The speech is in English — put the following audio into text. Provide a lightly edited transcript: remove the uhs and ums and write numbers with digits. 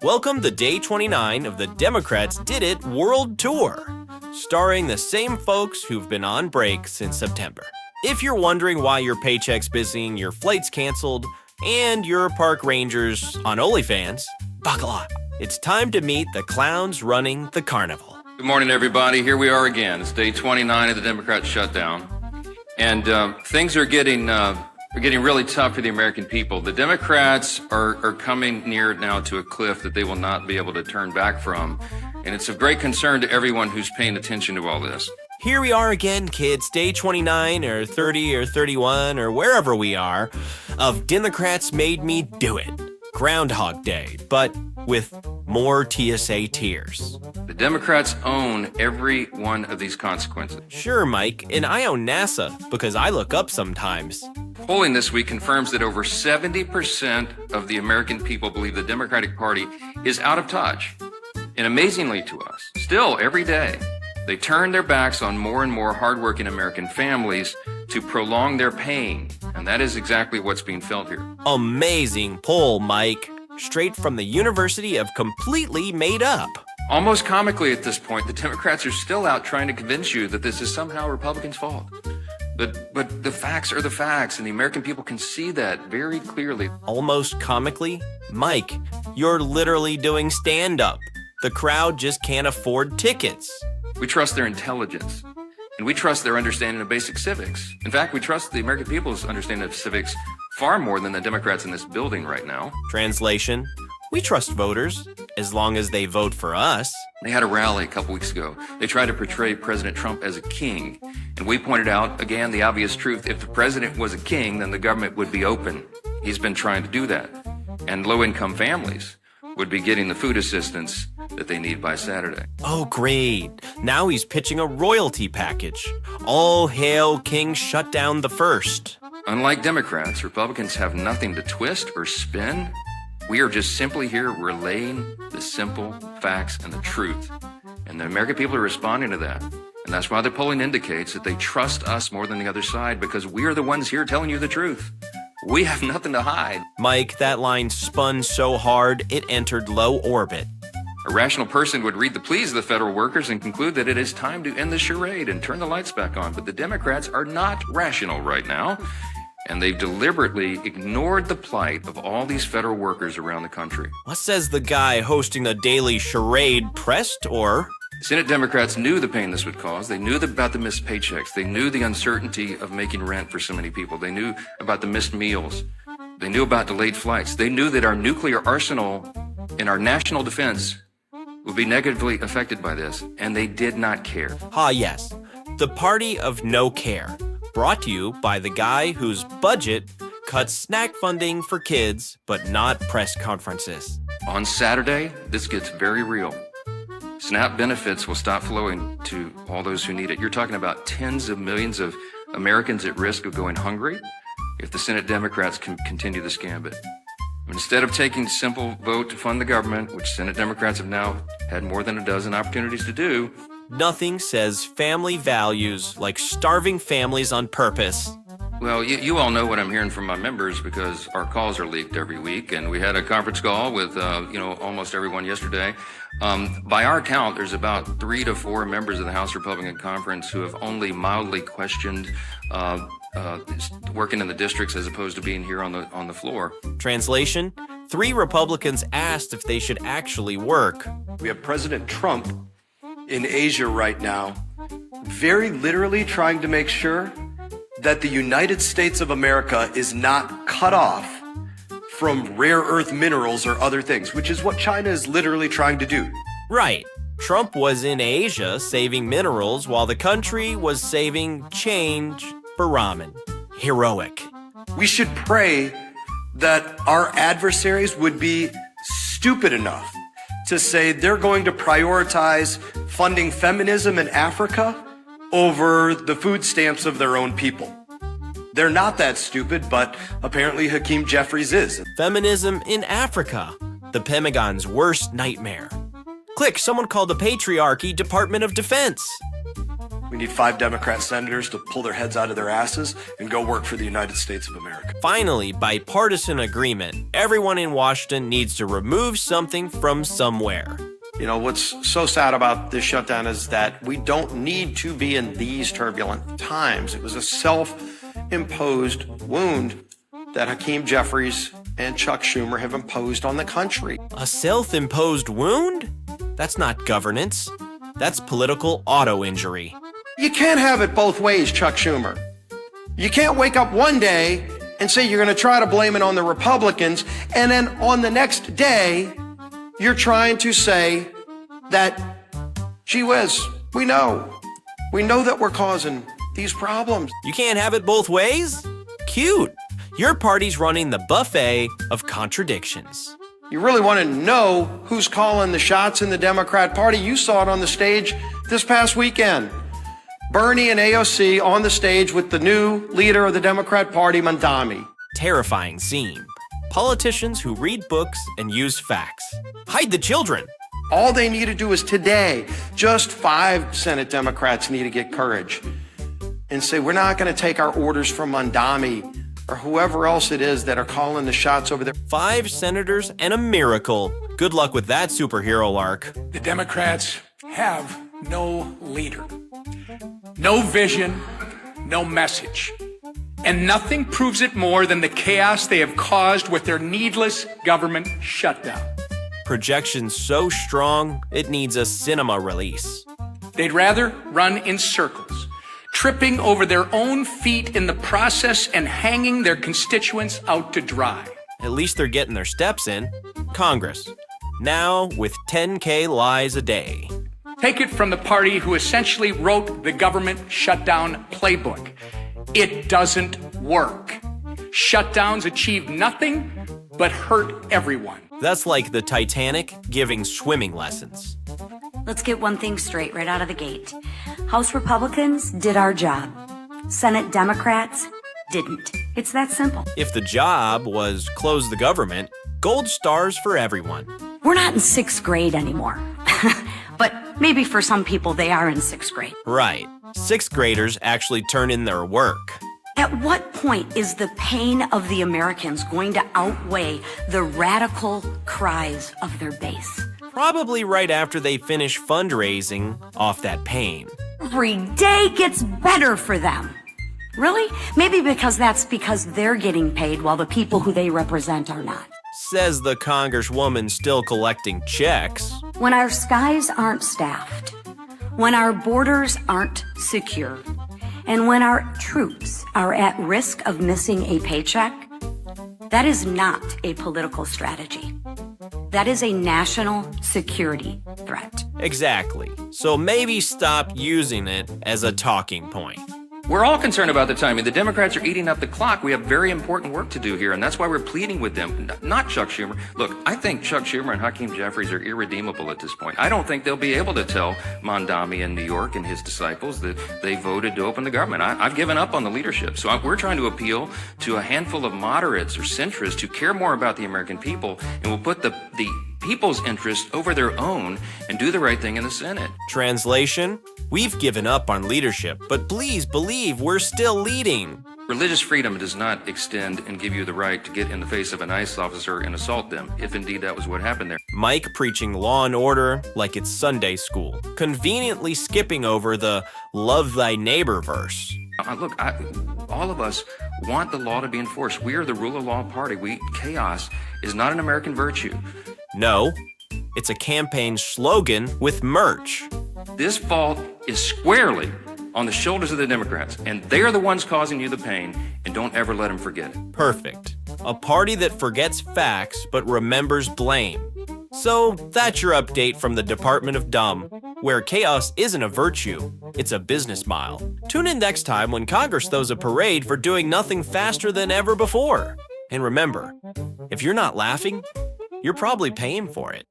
Welcome to Day 29 of the Democrats Did It World Tour, starring the same folks who've been on break since September. If you're wondering why your paycheck's missing, your flight's canceled, and your park rangers on OnlyFans, buckle up. It's time to meet the clowns running the carnival. Good morning, everybody. Here we are again. It's day 29 of the Democrat shutdown. And things are getting really tough for the American people. The Democrats are coming near now to a cliff that they will not be able to turn back from. And it's of great concern to everyone who's paying attention to all this. Here we are again, kids, day 29 or 30 or 31 or wherever we are of Democrats Made Me Do It. Groundhog Day, but with more TSA tears. The Democrats own every one of these consequences. Sure, Mike, and I own NASA because I look up sometimes. Polling this week confirms that over 70% of the American people believe the Democratic Party is out of touch. And amazingly to us, still every day, they turn their backs on more and more hardworking American families to prolong their pain. And that is exactly what's being felt here. Amazing poll, Mike. Straight from the University of Completely Made Up. Almost comically at this point, the Democrats are still out trying to convince you that this is somehow Republicans' fault. But the facts are the facts, and the American people can see that very clearly. Almost comically? Mike, you're literally doing stand-up. The crowd just can't afford tickets. We trust their intelligence, and we trust their understanding of basic civics. In fact, we trust the American people's understanding of civics far more than the Democrats in this building right now. Translation, we trust voters as long as they vote for us. They had a rally a couple weeks ago. They tried to portray President Trump as a king, and we pointed out, again, the obvious truth. If the president was a king, then the government would be open. He's been trying to do that. And low-income families would be getting the food assistance that they need by Saturday. Oh, great. Now he's pitching a royalty package. All hail King Shutdown the First. Unlike Democrats, Republicans have nothing to twist or spin. We are just simply here relaying the simple facts and the truth. And the American people are responding to that. And that's why the polling indicates that they trust us more than the other side, because we are the ones here telling you the truth. We have nothing to hide. Mike, that line spun so hard it entered low orbit. A rational person would read the pleas of the federal workers and conclude that it is time to end the charade and turn the lights back on. But the Democrats are not rational right now, and they've deliberately ignored the plight of all these federal workers around the country. What says the guy hosting the daily charade press tour? Senate Democrats knew the pain this would cause. They knew about the missed paychecks. They knew the uncertainty of making rent for so many people. They knew about the missed meals. They knew about delayed flights. They knew that our nuclear arsenal and our national defense would be negatively affected by this, and they did not care. Ah, yes. The Party of No Care. Brought to you by the guy whose budget cuts snack funding for kids, but not press conferences. On Saturday, this gets very real. SNAP benefits will stop flowing to all those who need it. You're talking about tens of millions of Americans at risk of going hungry if the Senate Democrats can continue this gambit. Instead of taking a simple vote to fund the government, which Senate Democrats have now had more than a dozen opportunities to do, nothing says family values like starving families on purpose. Well, you all know what I'm hearing from my members because our calls are leaked every week, and we had a conference call with almost everyone yesterday. By our count, there's about 3 to 4 members of the House Republican Conference who have only mildly questioned working in the districts as opposed to being here on the floor. Translation, 3 Republicans asked if they should actually work. We have President Trump in Asia right now, very literally trying to make sure that the United States of America is not cut off from rare earth minerals or other things, which is what China is literally trying to do. Right. Trump was in Asia saving minerals while the country was saving change for ramen. Heroic. We should pray that our adversaries would be stupid enough to say they're going to prioritize funding feminism in Africa over the food stamps of their own people. They're not that stupid, but apparently Hakeem Jeffries is. Feminism in Africa, the Pentagon's worst nightmare. Click, someone called the Patriarchy Department of Defense. We need 5 Democrat senators to pull their heads out of their asses and go work for the United States of America. Finally, bipartisan agreement, everyone in Washington needs to remove something from somewhere. You know, what's so sad about this shutdown is that we don't need to be in these turbulent times. It was a self-imposed wound that Hakeem Jeffries and Chuck Schumer have imposed on the country. A self-imposed wound? That's not governance. That's political auto-injury. You can't have it both ways, Chuck Schumer. You can't wake up one day and say you're going to try to blame it on the Republicans, and then on the next day, you're trying to say that, gee whiz, we know that we're causing these problems. You can't have it both ways? Cute. Your party's running the buffet of contradictions. You really want to know who's calling the shots in the Democrat Party? You saw it on the stage this past weekend. Bernie and AOC on the stage with the new leader of the Democrat Party, Mandami. Terrifying scene. Politicians who read books and use facts. Hide the children. All they need to do is today, just 5 Senate Democrats need to get courage and say, we're not going to take our orders from Mandami or whoever else it is that are calling the shots over there. 5 senators and a miracle. Good luck with that superhero arc. The Democrats have no leader, no vision, no message. And nothing proves it more than the chaos they have caused with their needless government shutdown. Projections so strong, it needs a cinema release. They'd rather run in circles, tripping over their own feet in the process and hanging their constituents out to dry. At least they're getting their steps in. Congress, now with 10K lies a day. Take it from the party who essentially wrote the government shutdown playbook. It doesn't work. Shutdowns achieve nothing but hurt everyone. That's like the Titanic giving swimming lessons. Let's get one thing straight right out of the gate. House Republicans did our job. Senate Democrats didn't. It's that simple. If the job was close the government, gold stars for everyone. We're not in 6th grade anymore. But maybe for some people they are in 6th grade. Right. 6th graders actually turn in their work. At what point is the pain of the Americans going to outweigh the radical cries of their base? Probably right after they finish fundraising off that pain. Every day gets better for them. Really? Maybe because they're getting paid while the people who they represent are not. Says the congresswoman still collecting checks. When our skies aren't staffed, when our borders aren't secure, and when our troops are at risk of missing a paycheck, that is not a political strategy. That is a national security threat. Exactly. So maybe stop using it as a talking point. We're all concerned about the timing. The Democrats are eating up the clock. We have very important work to do here, and that's why we're pleading with them, not Chuck Schumer. Look, I think Chuck Schumer and Hakeem Jeffries are irredeemable at this point. I don't think they'll be able to tell Mandami in New York and his disciples that they voted to open the government. I've given up on the leadership. So we're trying to appeal to a handful of moderates or centrists who care more about the American people and will put the people's interest over their own and do the right thing in the Senate. Translation? We've given up on leadership, but please believe we're still leading. Religious freedom does not extend and give you the right to get in the face of an ICE officer and assault them, if indeed that was what happened there. Mike preaching law and order like it's Sunday school, conveniently skipping over the love thy neighbor verse. Look, all of us want the law to be enforced. We are the rule of law party. Chaos is not an American virtue. No, it's a campaign slogan with merch. This fault is squarely on the shoulders of the Democrats, and they're the ones causing you the pain, and don't ever let them forget it. Perfect. A party that forgets facts but remembers blame. So that's your update from the Department of Dumb, where chaos isn't a virtue, it's a business mile. Tune in next time when Congress throws a parade for doing nothing faster than ever before. And remember, if you're not laughing, you're probably paying for it.